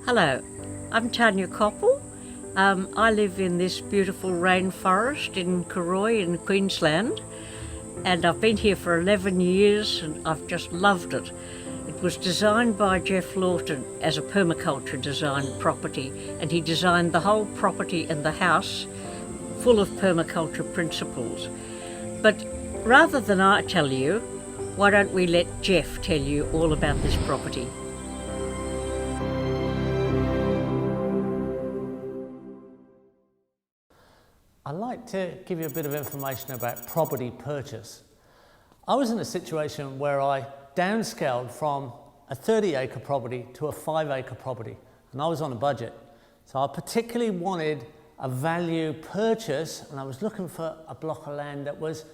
Hello, I'm Tanya Koppel. I live in this beautiful rainforest in Karoi in Queensland, and I've been here for 11 years and I've just loved it. It was designed by Jeff Lawton as a permaculture design property, and he designed the whole property and the house full of permaculture principles. But rather than I tell you, why don't we let Jeff tell you all about this property? I'd like to give you a bit of information about property purchase. I was in a situation where I downscaled from a 30-acre property to a 5-acre property, and I was on a budget. So I particularly wanted a value purchase, and I was looking for a block of land that was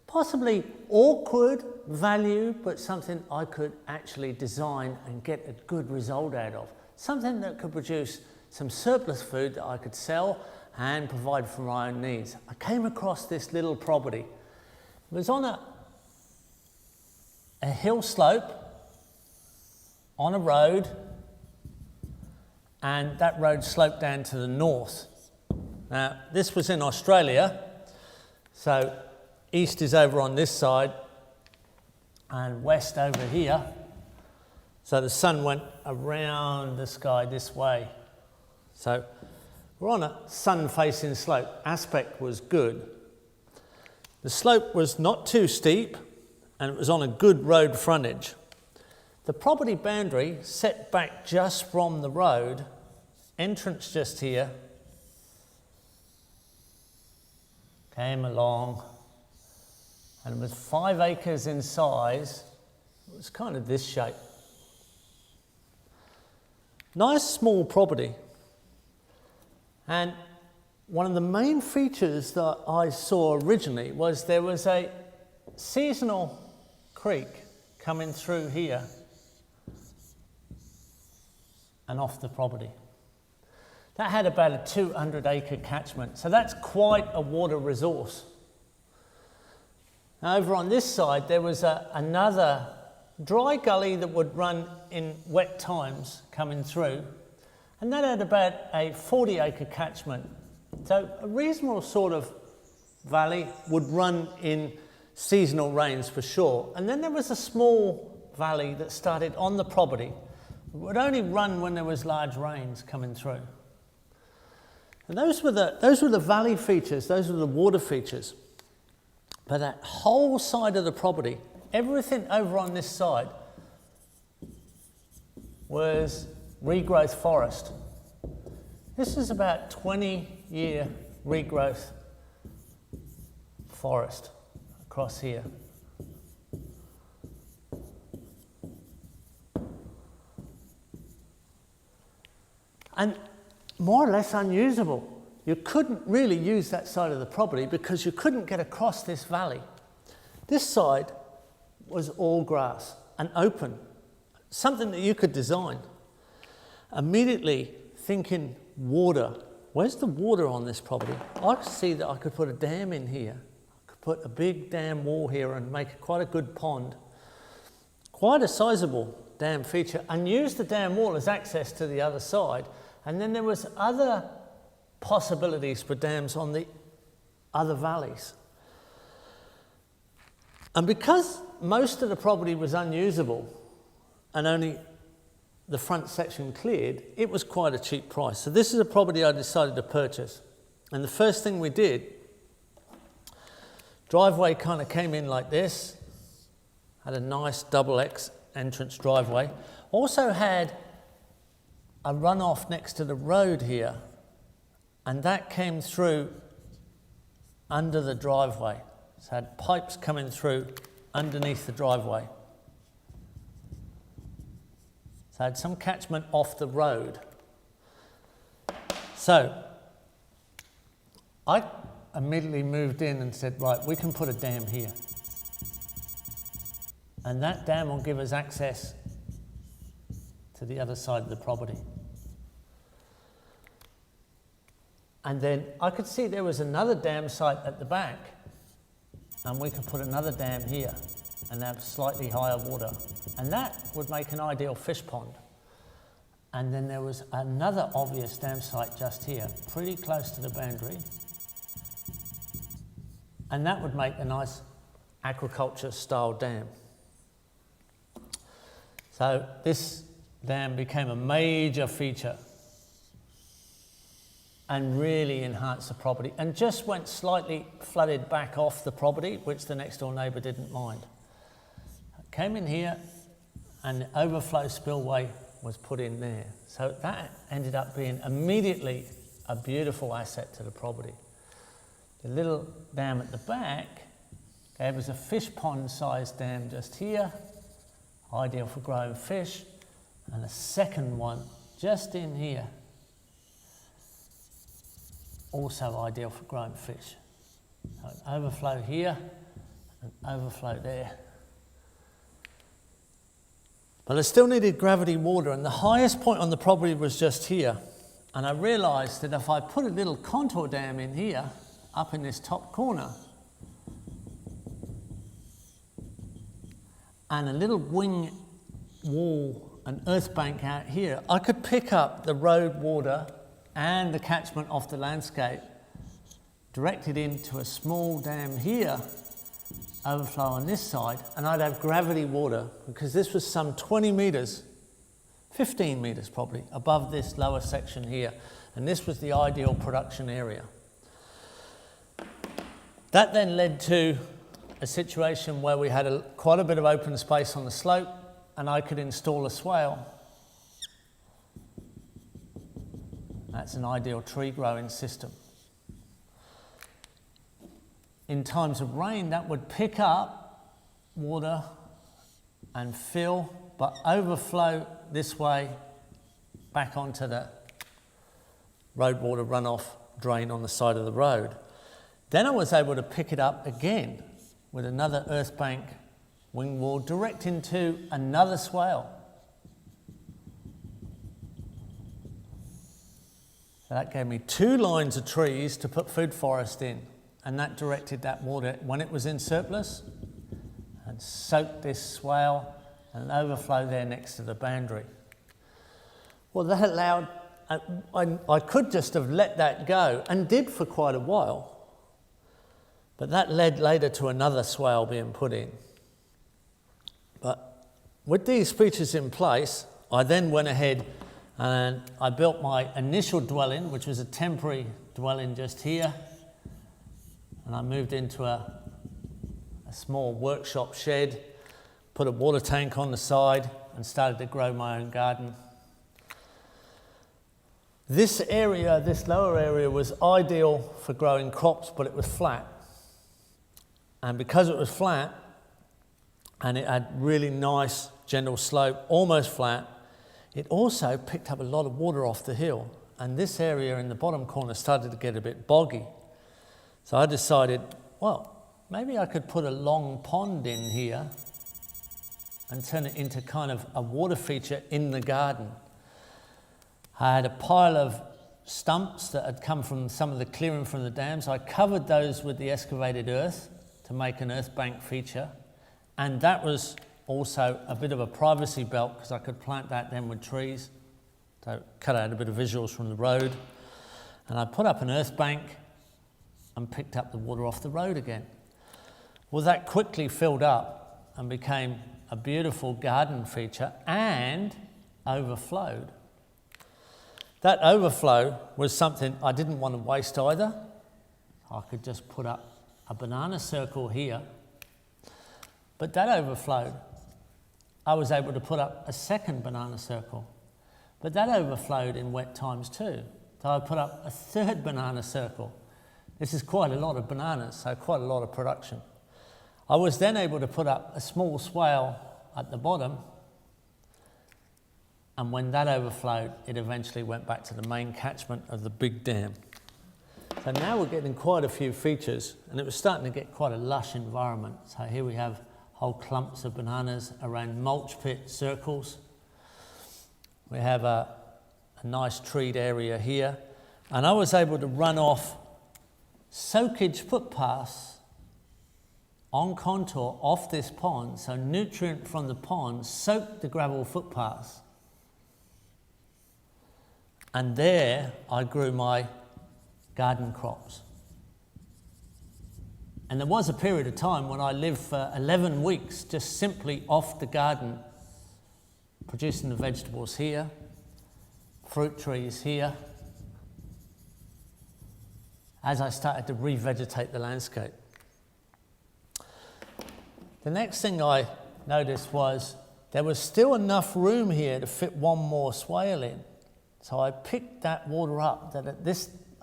possibly awkward value, but something I could actually design and get a good result out of. Something that could produce some surplus food that I could sell and provide for my own needs. I came across this little property. It was on a hill slope, on a road, and that road sloped down to the north. Now, this was in Australia, so east is over on this side and west over here. So the sun went around the sky this way. So we're on a sun-facing slope. Aspect was good. The slope was not too steep, and it was on a good road frontage. The property boundary set back just from the road, entrance just here, came along, and with 5 acres in size, it was kind of this shape. Nice small property. And one of the main features that I saw originally was there was a seasonal creek coming through here and off the property. That had about a 200-acre catchment, so that's quite a water resource. Now, over on this side, there was another dry gully that would run in wet times coming through, and that had about a 40-acre catchment. So a reasonable sort of valley would run in seasonal rains for sure. And then there was a small valley that started on the property. It would only run when there was large rains coming through. And those were the valley features, those were the water features. But that whole side of the property, everything over on this side was regrowth forest. This is about 20-year regrowth forest across here. And more or less unusable. You couldn't really use that side of the property because you couldn't get across this valley. This side was all grass and open, something that you could design. Immediately thinking water. Where's the water on this property? I could see that I could put a dam in here. I could put a big dam wall here and make quite a good pond. Quite a sizable dam feature, and use the dam wall as access to the other side. And then there was other possibilities for dams on the other valleys. And because most of the property was unusable and only the front section cleared, it was quite a cheap price. So this is a property I decided to purchase. And the first thing we did, driveway kind of came in like this, had a nice double X entrance driveway. Also had a runoff next to the road here, and that came through under the driveway. So had pipes coming through underneath the driveway. So I had some catchment off the road. So I immediately moved in and said, right, we can put a dam here. And that dam will give us access to the other side of the property. And then I could see there was another dam site at the back, and we could put another dam here and have slightly higher water. And that would make an ideal fish pond. And then there was another obvious dam site just here, pretty close to the boundary. And that would make a nice aquaculture style dam. So this dam became a major feature and really enhanced the property, and just went slightly flooded back off the property, which the next door neighbour didn't mind. It came in here and the overflow spillway was put in there. So that ended up being immediately a beautiful asset to the property. The little dam at the back gave us a fish pond sized dam just here, ideal for growing fish, and a second one just in here, also ideal for growing fish. So an overflow here, an overflow there. But I still needed gravity water, and the highest point on the property was just here. And I realised that if I put a little contour dam in here, up in this top corner, and a little wing wall, an earth bank out here, I could pick up the road water and the catchment off the landscape, directed into a small dam here, overflow on this side, and I'd have gravity water, because this was some 20 metres, 15 metres probably, above this lower section here, and this was the ideal production area. That then led to a situation where we had quite a bit of open space on the slope, and I could install a swale. That's an ideal tree growing system. In times of rain, that would pick up water and fill, but overflow this way back onto the road water runoff drain on the side of the road. Then I was able to pick it up again with another earth bank wing wall direct into another swale. So that gave me 2 lines of trees to put food forest in, and that directed that water when it was in surplus and soaked this swale and overflow there next to the boundary. Well, that allowed, I could just have let that go, and did for quite a while, but that led later to another swale being put in. But with these features in place, I then went ahead and I built my initial dwelling, which was a temporary dwelling just here, and I moved into a small workshop shed, put a water tank on the side, and started to grow my own garden. This area, this lower area, was ideal for growing crops, but it was flat. And because it was flat, and it had really nice gentle slope, almost flat, it also picked up a lot of water off the hill. And this area in the bottom corner started to get a bit boggy. So I decided, well, maybe I could put a long pond in here and turn it into kind of a water feature in the garden. I had a pile of stumps that had come from some of the clearing from the dams. I covered those with the excavated earth to make an earth bank feature, and that was also a bit of a privacy belt, because I could plant that then with trees. So cut out a bit of visuals from the road, and I put up an earth bank and picked up the water off the road again. Well, that quickly filled up and became a beautiful garden feature and overflowed. That overflow was something I didn't want to waste either. I could just put up a banana circle here, but that overflowed. I was able to put up a second banana circle, but that overflowed in wet times too. So I put up a third banana circle. This is quite a lot of bananas, so quite a lot of production. I was then able to put up a small swale at the bottom, and when that overflowed, it eventually went back to the main catchment of the big dam. So now we're getting quite a few features, and it was starting to get quite a lush environment. So here we have whole clumps of bananas around mulch pit circles. We have a nice treed area here, and I was able to run off soakage footpaths on contour off this pond, so nutrient from the pond soaked the gravel footpaths. And there I grew my garden crops. And there was a period of time when I lived for 11 weeks just simply off the garden, producing the vegetables here, fruit trees here, as I started to revegetate the landscape. The next thing I noticed was there was still enough room here to fit one more swale in. So I picked that water up that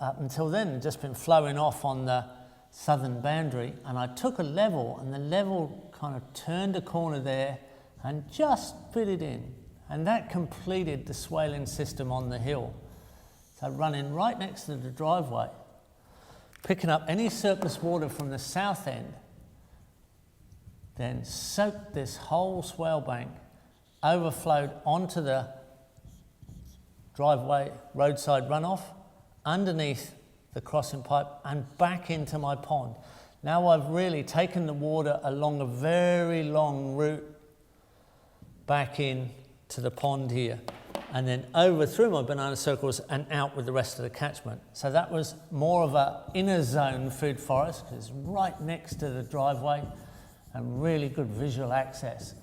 up until then had just been flowing off on the southern boundary, and I took a level, and the level kind of turned a corner there and just fit it in, and that completed the swaling system on the hill. So running right next to the driveway, picking up any surplus water from the south end, then soaked this whole swale bank, overflowed onto the driveway roadside runoff, underneath the crossing pipe and back into my pond. Now I've really taken the water along a very long route back in to the pond here, and then over through my banana circles and out with the rest of the catchment. So that was more of a inner zone food forest, because it's right next to the driveway and really good visual access.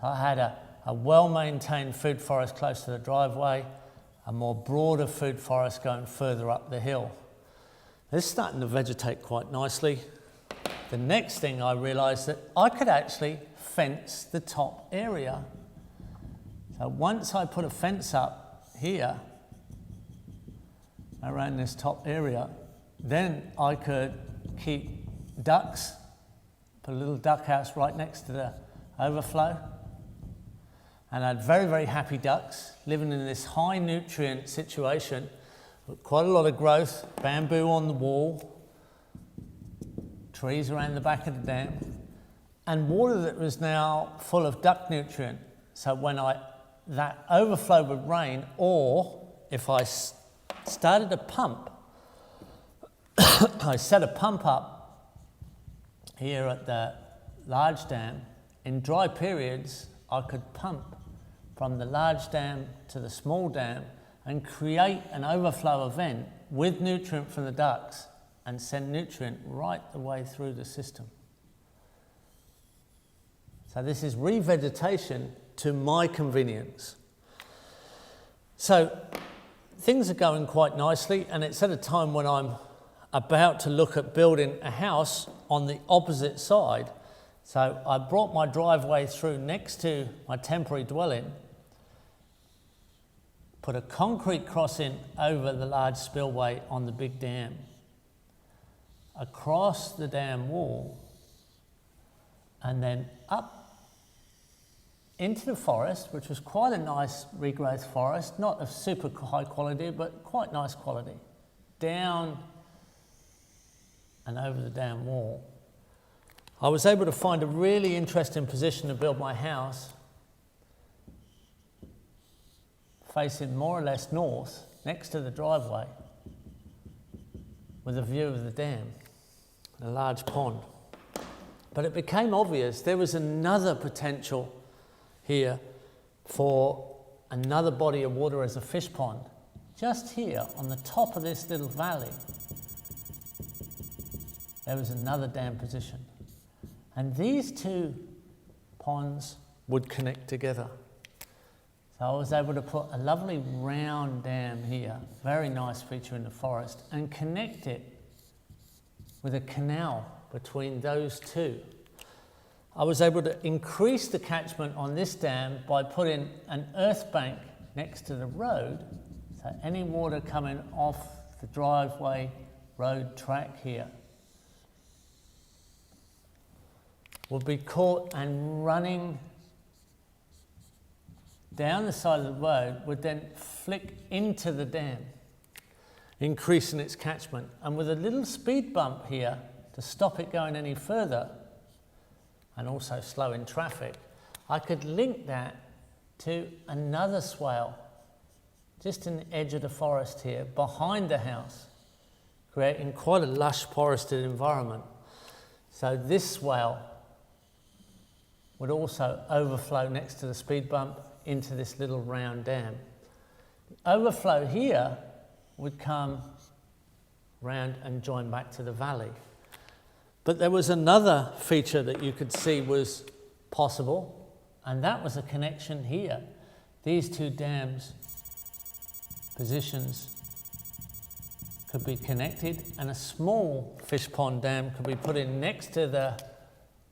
So I had a well-maintained food forest close to the driveway, a more broader food forest going further up the hill. It's starting to vegetate quite nicely. The next thing I realised that I could actually fence the top area. So once I put a fence up here around this top area, then I could keep ducks, put a little duck house right next to the overflow, and I had very, very happy ducks living in this high nutrient situation. Quite a lot of growth, bamboo on the wall, trees around the back of the dam, and water that was now full of duck nutrient. So when that overflow would rain, or if I started a pump, I set a pump up here at the large dam. In dry periods, I could pump from the large dam to the small dam and create an overflow event with nutrient from the ducks and send nutrient right the way through the system. So this is revegetation to my convenience. So things are going quite nicely, and it's at a time when I'm about to look at building a house on the opposite side. So I brought my driveway through next to my temporary dwelling, put a concrete crossing over the large spillway on the big dam, across the dam wall, and then up into the forest, which was quite a nice regrowth forest, not of super high quality, but quite nice quality, down and over the dam wall. I was able to find a really interesting position to build my house, facing more or less north, next to the driveway, with a view of the dam, a large pond. But it became obvious there was another potential here for another body of water as a fish pond. Just here, on the top of this little valley, there was another dam position. And these two ponds would connect together. So I was able to put a lovely round dam here, very nice feature in the forest, and connect it with a canal between those two. I was able to increase the catchment on this dam by putting an earth bank next to the road, so any water coming off the driveway road track here would be caught and running down the side of the road, would then flick into the dam, increasing its catchment. And with a little speed bump here to stop it going any further, and also slowing traffic, I could link that to another swale just in the edge of the forest here, behind the house, creating quite a lush forested environment. So this swale would also overflow next to the speed bump into this little round dam. overflow here would come round and join back to the valley. But there was another feature that you could see was possible, and that was a connection here. These two dams positions could be connected, and a small fish pond dam could be put in next to the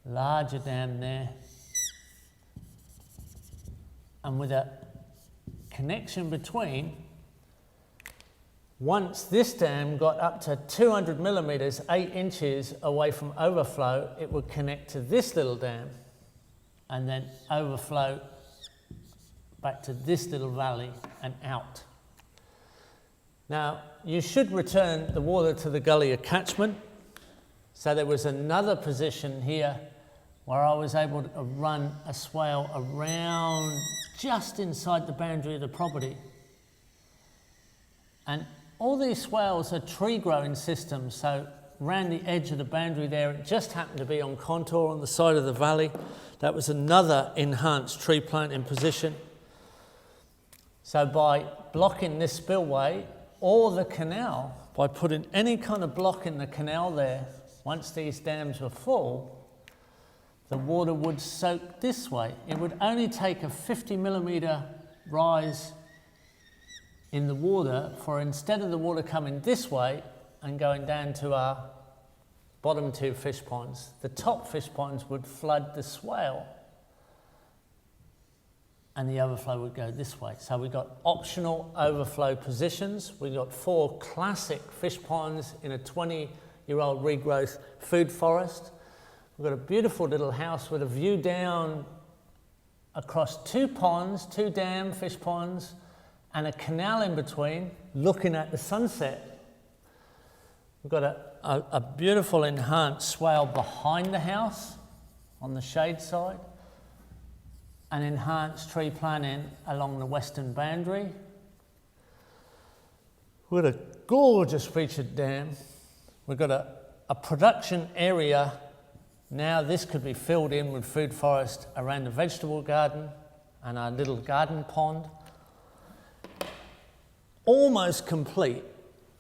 larger dam there, and with a connection between, once this dam got up to 200 millimetres, 8 inches away from overflow, it would connect to this little dam and then overflow back to this little valley and out. Now, you should return the water to the gully catchment. So there was another position here where I was able to run a swale around just inside the boundary of the property. And all these swales are tree growing systems, so around the edge of the boundary there, it just happened to be on contour on the side of the valley. That was another enhanced tree plant in position. So by blocking this spillway or the canal, by putting any kind of block in the canal there, once these dams were full, the water would soak this way. It would only take a 50 millimetre rise in the water for, instead of the water coming this way and going down to our bottom two fish ponds, the top fish ponds would flood the swale and the overflow would go this way. So we got optional overflow positions. We got 4 classic fish ponds in a 20-year-old regrowth food forest. We've got a beautiful little house with a view down across 2 ponds, 2 dam fish ponds, and a canal in between, looking at the sunset. We've got a beautiful enhanced swale behind the house on the shade side, an enhanced tree planting along the western boundary. We've got a gorgeous featured dam. We've got a production area. Now this could be filled in with food forest around the vegetable garden and our little garden pond. Almost complete.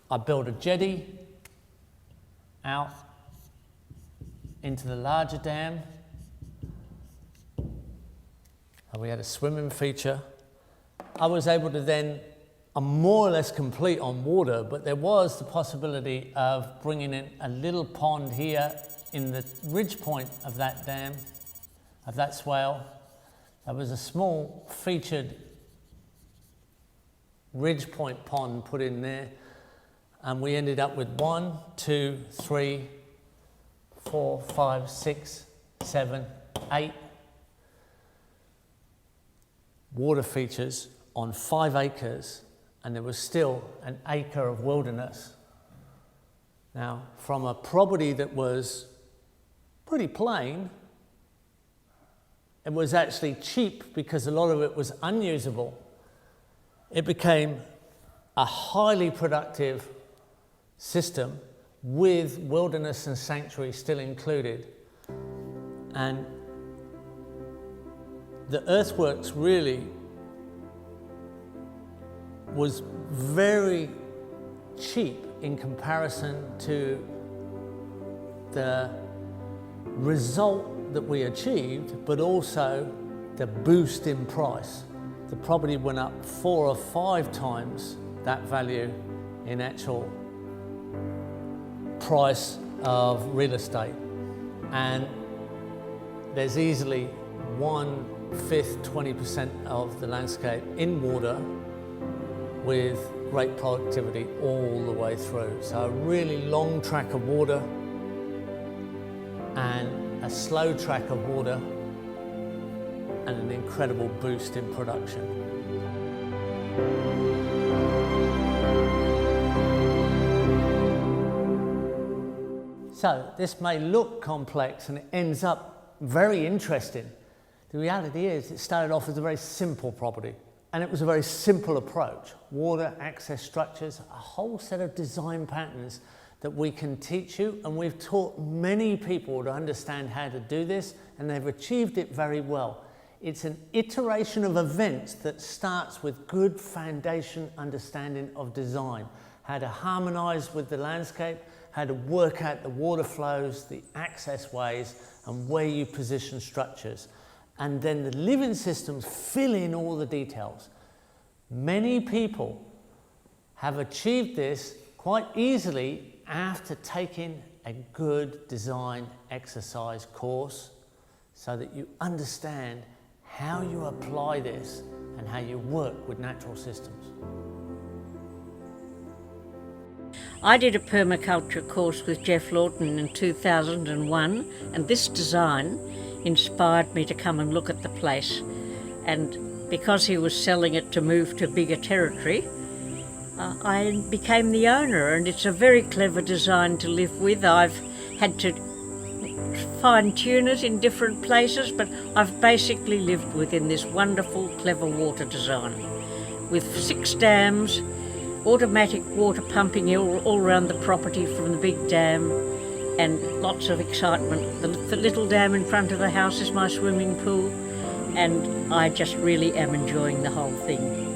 I built a jetty out into the larger dam. And we had a swimming feature. I was able to then, I'm more or less complete on water, but there was the possibility of bringing in a little pond here in the ridge point of that dam, of that swale. There was a small featured ridge point pond put in there, and we ended up with 1, 2, 3, 4, 5, 6, 7, 8 water features on 5 acres, and there was still an acre of wilderness. Now, from a property that was pretty plain, it was actually cheap because a lot of it was unusable. It became a highly productive system with wilderness and sanctuary still included. And the earthworks really was very cheap in comparison to the result that we achieved, but also the boost in price. The property went up 4 or 5 times that value in actual price of real estate. And there's easily 1/5, 20% of the landscape in water with great productivity all the way through. So a really long track of water and a slow track of water and an incredible boost in production. So this may look complex and it ends up very interesting. The reality is it started off as a very simple property, and it was a very simple approach. Water, access structures, a whole set of design patterns that we can teach you, and we've taught many people to understand how to do this, and they've achieved it very well. It's an iteration of events that starts with good foundation understanding of design, how to harmonise with the landscape, how to work out the water flows, the access ways, and where you position structures. And then the living systems fill in all the details. Many people have achieved this quite easily after taking a good design exercise course, so that you understand how you apply this and how you work with natural systems. I did a permaculture course with Jeff Lawton in 2001, and this design inspired me to come and look at the place. And because he was selling it to move to bigger territory, I became the owner, and it's a very clever design to live with. I've had to fine-tune it in different places, but I've basically lived within this wonderful, clever water design with 6 dams, automatic water pumping all around the property from the big dam, and lots of excitement. The little dam in front of the house is my swimming pool, and I just really am enjoying the whole thing.